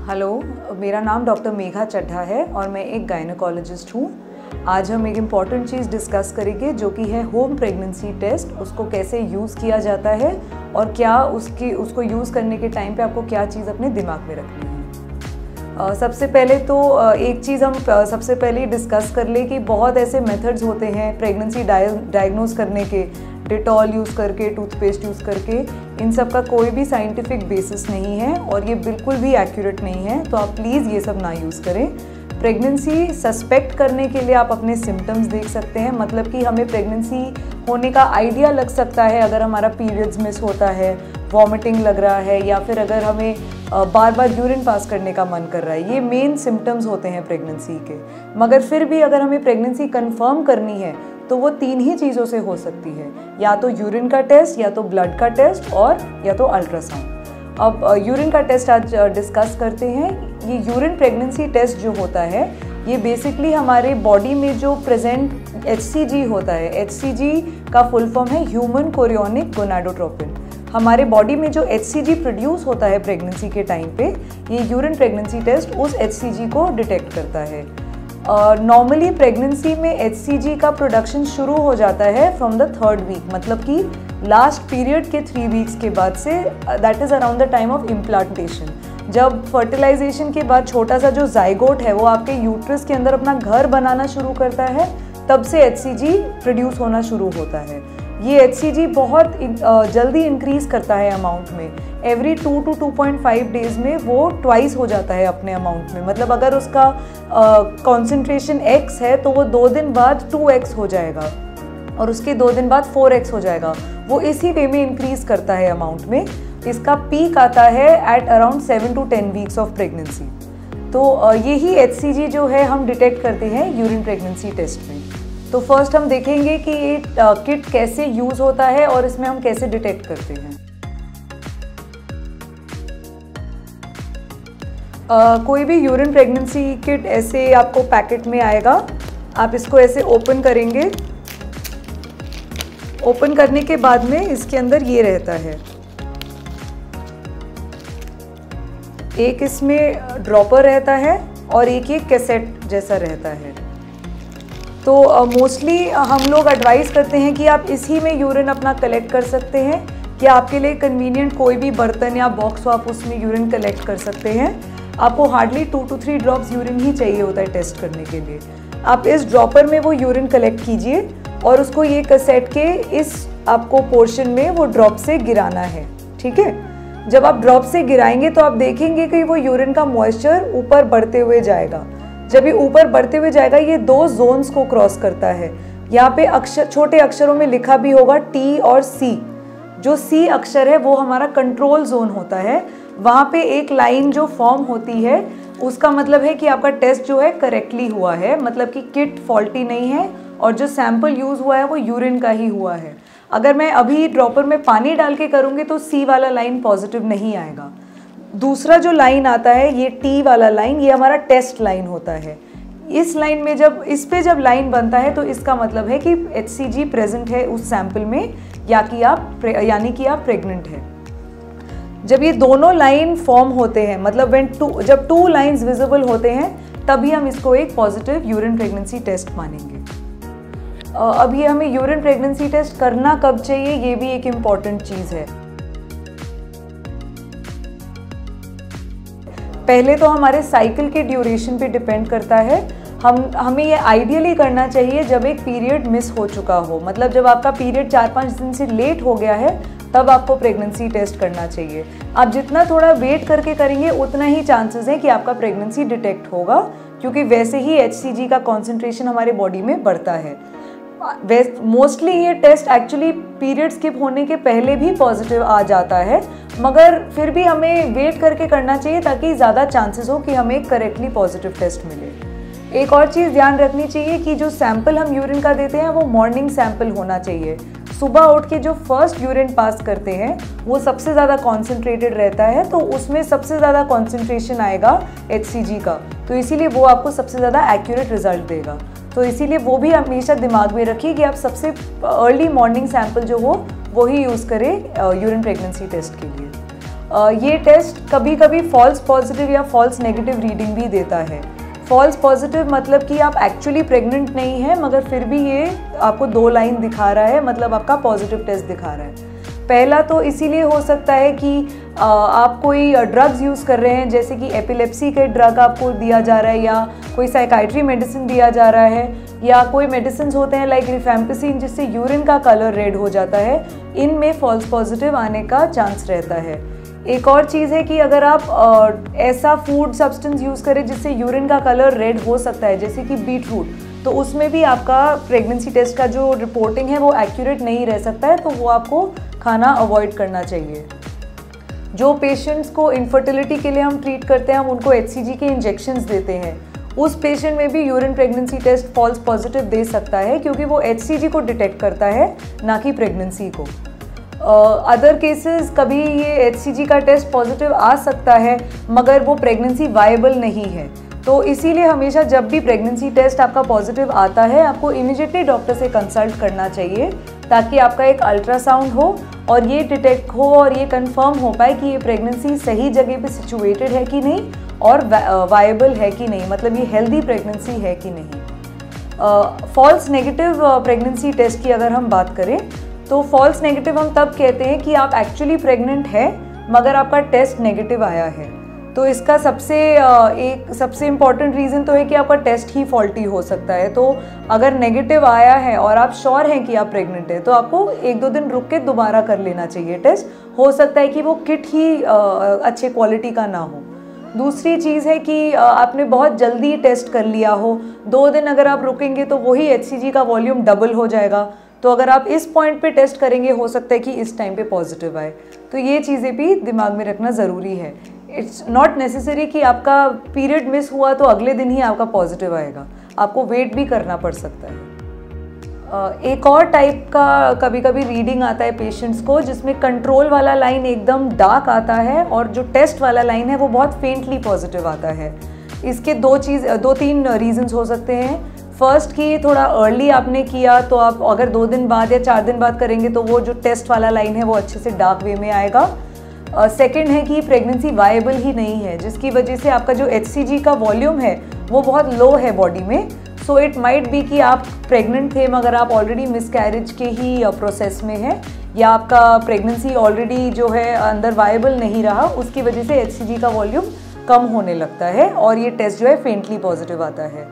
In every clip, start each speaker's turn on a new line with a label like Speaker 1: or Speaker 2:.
Speaker 1: Hello, मेरा नाम doctor Megha Chadha है और मैं एक गायनेकोलॉजिस्ट हूँ। आज हम एक इम्पॉर्टेंट चीज़ डिस्कस करेंगे जो कि है होम प्रेगनेंसी टेस्ट। उसको कैसे यूज़ किया जाता है और क्या उसको यूज़ करने के टाइम पे आपको क्या चीज़ अपने दिमाग में रखनी है। सबसे पहले तो एक चीज़ हम सबसे पहले डिस्कस कर ले कि बहुत ऐसे मेथड्स होते हैं प्रेगनेंसी डायग्नोज करने के। डिटॉल यूज़ करके, टूथपेस्ट यूज़ करके, इन सब का कोई भी साइंटिफिक बेसिस नहीं है और ये बिल्कुल भी एक्यूरेट नहीं है, तो आप प्लीज़ ये सब ना यूज़ करें। प्रेगनेंसी सस्पेक्ट करने के लिए आप अपने सिम्टम्स देख सकते हैं, मतलब कि हमें प्रेगनेंसी होने का आइडिया लग सकता है अगर हमारा पीरियड्स मिस होता है, वॉमिटिंग लग रहा है या फिर अगर हमें बार बार यूरिन पास करने का मन कर रहा है। ये मेन सिम्टम्स होते हैं प्रेगनेंसी के। मगर फिर भी अगर हमें प्रेगनेंसी कंफर्म करनी है तो वो 3 ही चीज़ों से हो सकती है, या तो यूरिन का टेस्ट, या तो ब्लड का टेस्ट और या तो अल्ट्रासाउंड। अब यूरिन का टेस्ट आज डिस्कस करते हैं। ये यूरिन प्रेगनेंसी टेस्ट जो होता है ये बेसिकली हमारे बॉडी में जो प्रेजेंट HCG होता है, HCG का फुल फॉर्म है ह्यूमन कोरियोनिक गोनाडोट्रोपिन। हमारे बॉडी में जो HCG प्रोड्यूस होता है प्रेगनेंसी के टाइम पे, ये यूरिन प्रेगनेंसी टेस्ट उस HCG को डिटेक्ट करता है। नॉर्मली प्रेगनेंसी में HCG का प्रोडक्शन शुरू हो जाता है फ्रॉम द 3rd वीक, मतलब कि लास्ट पीरियड के 3 वीक्स के बाद से, that is around the time of implantation. जब फर्टिलाइजेशन के बाद छोटा सा जो जाइगोट है वो आपके यूट्रस के अंदर अपना घर बनाना शुरू करता है, तब से HCG प्रोड्यूस होना शुरू होता है। ये HCG बहुत जल्दी इंक्रीज़ करता है अमाउंट में। एवरी 2 to 2.5 डेज़ में वो ट्वाइस हो जाता है अपने अमाउंट में। मतलब अगर उसका कॉन्सेंट्रेशन X है तो वो 2 दिन बाद 2X हो जाएगा और उसके 2 दिन बाद 4X हो जाएगा। वो इसी वे में इंक्रीज़ करता है अमाउंट में। इसका पीक आता है at around 7 to 10 weeks of pregnancy. तो यही HCG जो है हम डिटेक्ट करते हैं यूरिन प्रेगनेंसी टेस्ट में। तो फर्स्ट हम देखेंगे कि ये किट कैसे यूज़ होता है और इसमें हम कैसे डिटेक्ट करते हैं। कोई भी यूरिन प्रेगनेंसी किट ऐसे आपको पैकेट में आएगा। आप इसको ऐसे ओपन करेंगे। ओपन करने के बाद में इसके अंदर ये रहता है, एक इसमें ड्रॉपर रहता है और एक ये कैसेट जैसा रहता है। तो मोस्टली हम लोग एडवाइस करते हैं कि आप इसी में यूरिन अपना कलेक्ट कर सकते हैं, या आपके लिए कन्वीनियंट कोई भी बर्तन या बॉक्स हो आप उसमें यूरिन कलेक्ट कर सकते हैं। आपको हार्डली 2 to 3 ड्रॉप्स यूरिन ही चाहिए होता है टेस्ट करने के लिए। आप इस ड्रॉपर में वो यूरिन कलेक्ट कीजिए और उसको ये कैसेट के इस आपको पोर्शन में वो ड्रॉप से गिराना है, ठीक है। जब आप ड्रॉप से गिराएंगे तो आप देखेंगे कि वो यूरिन का मॉइस्चर ऊपर बढ़ते हुए जाएगा। जब ये ऊपर बढ़ते हुए जाएगा ये 2 जोन्स को क्रॉस करता है। यहाँ पे छोटे अक्षरों में लिखा भी होगा T और C। जो C अक्षर है वो हमारा कंट्रोल जोन होता है। वहाँ पे एक लाइन जो फॉर्म होती है उसका मतलब है कि आपका टेस्ट जो है करेक्टली हुआ है, मतलब कि किट फॉल्टी नहीं है और जो सैंपल यूज़ हुआ है वो यूरिन का ही हुआ है। अगर मैं अभी ड्रॉपर में पानी डाल के करूँगी तो C वाला लाइन पॉजिटिव नहीं आएगा। दूसरा जो लाइन आता है ये T वाला लाइन, ये हमारा टेस्ट लाइन होता है। इस लाइन में जब इस पे जब लाइन बनता है तो इसका मतलब है कि HCG प्रेजेंट है उस सैंपल में, यानी कि आप प्रेग्नेंट हैं। जब ये दोनों लाइन फॉर्म होते हैं, मतलब जब 2 लाइन्स विजिबल होते हैं तभी हम इसको एक पॉजिटिव यूरिन प्रेगनेंसी टेस्ट मानेंगे। अब ये हमें यूरिन प्रेगनेंसी टेस्ट करना कब चाहिए, ये भी एक इम्पॉर्टेंट चीज़ है। पहले तो हमारे साइकिल के ड्यूरेशन पे डिपेंड करता है। हमें ये आइडियली करना चाहिए जब एक पीरियड मिस हो चुका हो, मतलब जब आपका पीरियड 4-5 दिन से लेट हो गया है तब आपको प्रेगनेंसी टेस्ट करना चाहिए। आप जितना थोड़ा वेट करके करेंगे उतना ही चांसेस हैं कि आपका प्रेगनेंसी डिटेक्ट होगा, क्योंकि वैसे ही HCG का कॉन्सेंट्रेशन हमारे बॉडी में बढ़ता है। मोस्टली ये टेस्ट एक्चुअली पीरियड स्किप होने के पहले भी पॉजिटिव आ जाता है, मगर फिर भी हमें वेट करके करना चाहिए ताकि ज़्यादा चांसेस हो कि हमें करेक्टली पॉजिटिव टेस्ट मिले। एक और चीज़ ध्यान रखनी चाहिए कि जो सैंपल हम यूरिन का देते हैं वो मॉर्निंग सैंपल होना चाहिए। सुबह उठ के जो फर्स्ट यूरिन पास करते हैं वो सबसे ज़्यादा कॉन्सेंट्रेटेड रहता है, तो उसमें सबसे ज़्यादा कॉन्सेंट्रेशन आएगा HCG का, तो इसीलिए वो आपको सबसे ज़्यादा एक्यूरेट रिजल्ट देगा। तो इसीलिए वो भी हमेशा दिमाग में रखिए कि आप सबसे अर्ली मॉर्निंग सैंपल जो हो वही यूज़ करें यूरिन प्रेगनेंसी टेस्ट के लिए। ये टेस्ट कभी कभी फॉल्स पॉजिटिव या फॉल्स नेगेटिव रीडिंग भी देता है। फॉल्स पॉजिटिव मतलब कि आप एक्चुअली प्रेग्नेंट नहीं है, मगर फिर भी ये आपको 2 लाइन दिखा रहा है, मतलब आपका पॉजिटिव टेस्ट दिखा रहा है। पहला तो इसीलिए हो सकता है कि आप कोई ड्रग्स यूज़ कर रहे हैं, जैसे कि एपिलेप्सी के ड्रग आपको दिया जा रहा है, या कोई साइकाइट्री मेडिसिन दिया जा रहा है, या कोई मेडिसिन होते हैं लाइक रिफेम्पिसिन जिससे यूरिन का कलर रेड हो जाता है। इनमें फॉल्स पॉजिटिव आने का चांस रहता है। एक और चीज़ है कि अगर आप ऐसा फूड सब्सटेंस यूज़ करें जिससे यूरिन का कलर रेड हो सकता है, जैसे कि बीट रूट, तो उसमें भी आपका प्रेगनेंसी टेस्ट का जो रिपोर्टिंग है वो एक्यूरेट नहीं रह सकता है, तो वो आपको खाना अवॉइड करना चाहिए। जो पेशेंट्स को इनफर्टिलिटी के लिए हम ट्रीट करते हैं, हम उनको HCG के इंजेक्शंस देते हैं, उस पेशेंट में भी urine pregnancy test false positive दे सकता है, क्योंकि वो HCG को डिटेक्ट करता है, ना कि प्रेगनेंसी को। अदर केसेस कभी ये HCG का टेस्ट पॉजिटिव आ सकता है, मगर वो प्रेगनेंसी वायबल नहीं है। तो इसीलिए हमेशा जब भी प्रेगनेंसी टेस्ट आपका पॉजिटिव आता है, आपको इमीडिएटली डॉक्टर से कंसल्ट करना चाहिए, ताकि आपका एक अल्ट्रासाउंड हो और ये डिटेक्ट हो और ये कंफर्म हो पाए कि ये प्रेगनेंसी सही जगह पे सिचुएटेड है कि नहीं और वायबल है कि नहीं, मतलब ये हेल्दी प्रेगनेंसी है कि नहीं। फॉल्स नेगेटिव प्रेगनेंसी टेस्ट की अगर हम बात करें, तो फॉल्स नेगेटिव हम तब कहते हैं कि आप एक्चुअली प्रेग्नेंट है, मगर आपका टेस्ट नेगेटिव आया है। तो इसका सबसे इम्पॉर्टेंट रीज़न तो है कि आपका टेस्ट ही फॉल्टी हो सकता है। तो अगर नेगेटिव आया है और आप श्योर हैं कि आप प्रेग्नेंट है, तो आपको 1-2 दिन रुक के दोबारा कर लेना चाहिए टेस्ट। हो सकता है कि वो किट ही अच्छे क्वालिटी का ना हो। दूसरी चीज़ है कि आपने बहुत जल्दी टेस्ट कर लिया हो, 2 दिन अगर आप रुकेंगे तो वही HCG का वॉल्यूम डबल हो जाएगा। तो अगर आप इस पॉइंट पे टेस्ट करेंगे, हो सकता है कि इस टाइम पे पॉजिटिव आए। तो ये चीज़ें भी दिमाग में रखना ज़रूरी है। इट्स नॉट नेसेसरी कि आपका पीरियड मिस हुआ तो अगले दिन ही आपका पॉजिटिव आएगा, आपको वेट भी करना पड़ सकता है। एक और टाइप का कभी कभी रीडिंग आता है पेशेंट्स को, जिसमें कंट्रोल वाला लाइन एकदम डार्क आता है और जो टेस्ट वाला लाइन है वो बहुत फेंटली पॉजिटिव आता है। इसके 2-3 रीजंस हो सकते हैं। फर्स्ट कि थोड़ा अर्ली आपने किया, तो आप अगर 2 दिन बाद या 4 दिन बाद करेंगे तो वो जो टेस्ट वाला लाइन है वो अच्छे से डार्क वे में आएगा। सेकंड है कि प्रेगनेंसी वायबल ही नहीं है, जिसकी वजह से आपका जो HCG का वॉल्यूम है वो बहुत लो है बॉडी में। सो इट माइट बी कि आप प्रेग्नेंट थे मगर आप ऑलरेडी मिसकैरेज के ही प्रोसेस में हैं, या आपका प्रेगनेंसी ऑलरेडी जो है अंदर वायबल नहीं रहा, उसकी वजह से HCG का वॉल्यूम कम होने लगता है और ये टेस्ट जो है फेंटली पॉजिटिव आता है।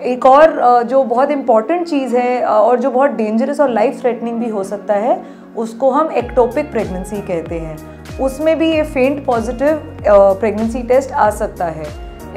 Speaker 1: एक और जो बहुत इम्पॉर्टेंट चीज़ है और जो बहुत डेंजरस और लाइफ थ्रेटनिंग भी हो सकता है, उसको हम एक्टोपिक प्रेगनेंसी कहते हैं। उसमें भी ये फेंट पॉजिटिव प्रेगनेंसी टेस्ट आ सकता है।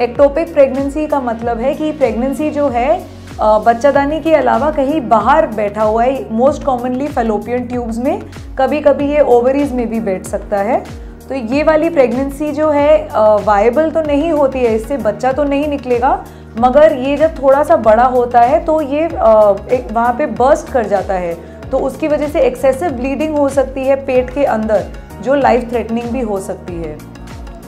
Speaker 1: एक्टोपिक प्रेगनेंसी का मतलब है कि प्रेगनेंसी जो है बच्चादानी के अलावा कहीं बाहर बैठा हुआ है, मोस्ट कॉमनली फैलोपियन ट्यूब्स में, कभी कभी ये ओवरीज में भी बैठ सकता है। तो ये वाली प्रेगनेंसी जो है वायबल तो नहीं होती है, इससे बच्चा तो नहीं निकलेगा, मगर ये जब थोड़ा सा बड़ा होता है तो ये वहाँ पे बर्स्ट कर जाता है, तो उसकी वजह से एक्सेसिव ब्लीडिंग हो सकती है पेट के अंदर, जो लाइफ थ्रेटनिंग भी हो सकती है।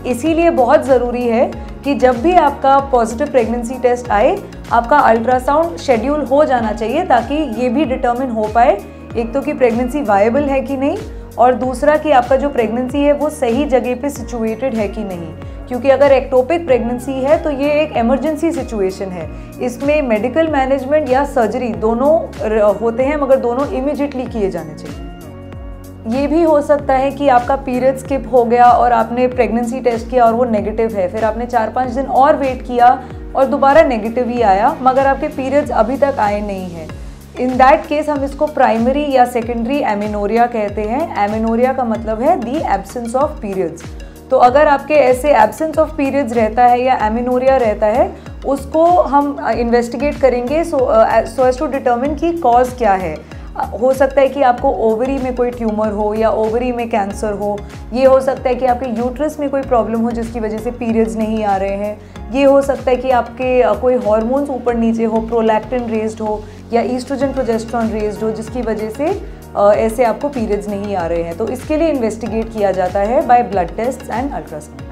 Speaker 1: इसीलिए बहुत ज़रूरी है कि जब भी आपका पॉजिटिव प्रेगनेंसी टेस्ट आए, आपका अल्ट्रासाउंड शेड्यूल हो जाना चाहिए, ताकि ये भी डिटर्मिन हो पाए, एक तो कि प्रेगनेंसी वायबल है कि नहीं, और दूसरा कि आपका जो प्रेगनेंसी है वो सही जगह पे सिचुएटेड है कि नहीं। क्योंकि अगर एक्टोपिक प्रेगनेंसी है तो ये एक इमरजेंसी सिचुएशन है, इसमें मेडिकल मैनेजमेंट या सर्जरी दोनों होते हैं, मगर दोनों इमीडिएटली किए जाने चाहिए। ये भी हो सकता है कि आपका पीरियड स्किप हो गया और आपने प्रेगनेंसी टेस्ट किया और वो नेगेटिव है, फिर आपने 4-5 दिन और वेट किया और दोबारा नेगेटिव ही आया, मगर आपके पीरियड्स अभी तक आए नहीं हैं। इन दैट केस हम इसको प्राइमरी या सेकेंडरी एमिनोरिया कहते हैं। एमिनोरिया का मतलब है दी एब्सेंस ऑफ पीरियड्स। तो अगर आपके ऐसे एब्सेंस ऑफ पीरियड्स रहता है या एमिनोरिया रहता है, उसको हम इन्वेस्टिगेट करेंगे सो एज टू डिटर्मिन कि कॉज क्या है। हो सकता है कि आपको ओवरी में कोई ट्यूमर हो या ओवरी में कैंसर हो, ये हो सकता है कि आपके यूट्रस में कोई प्रॉब्लम हो जिसकी वजह से पीरियड्स नहीं आ रहे हैं, ये हो सकता है कि आपके कोई हार्मोन्स ऊपर नीचे हो, प्रोलैक्टिन रेज्ड हो या ईस्ट्रोजन प्रोजेस्टेरॉन रेज्ड हो, जिसकी वजह से ऐसे आपको पीरियड्स नहीं आ रहे हैं। तो इसके लिए इन्वेस्टिगेट किया जाता है by blood test and ultrasound.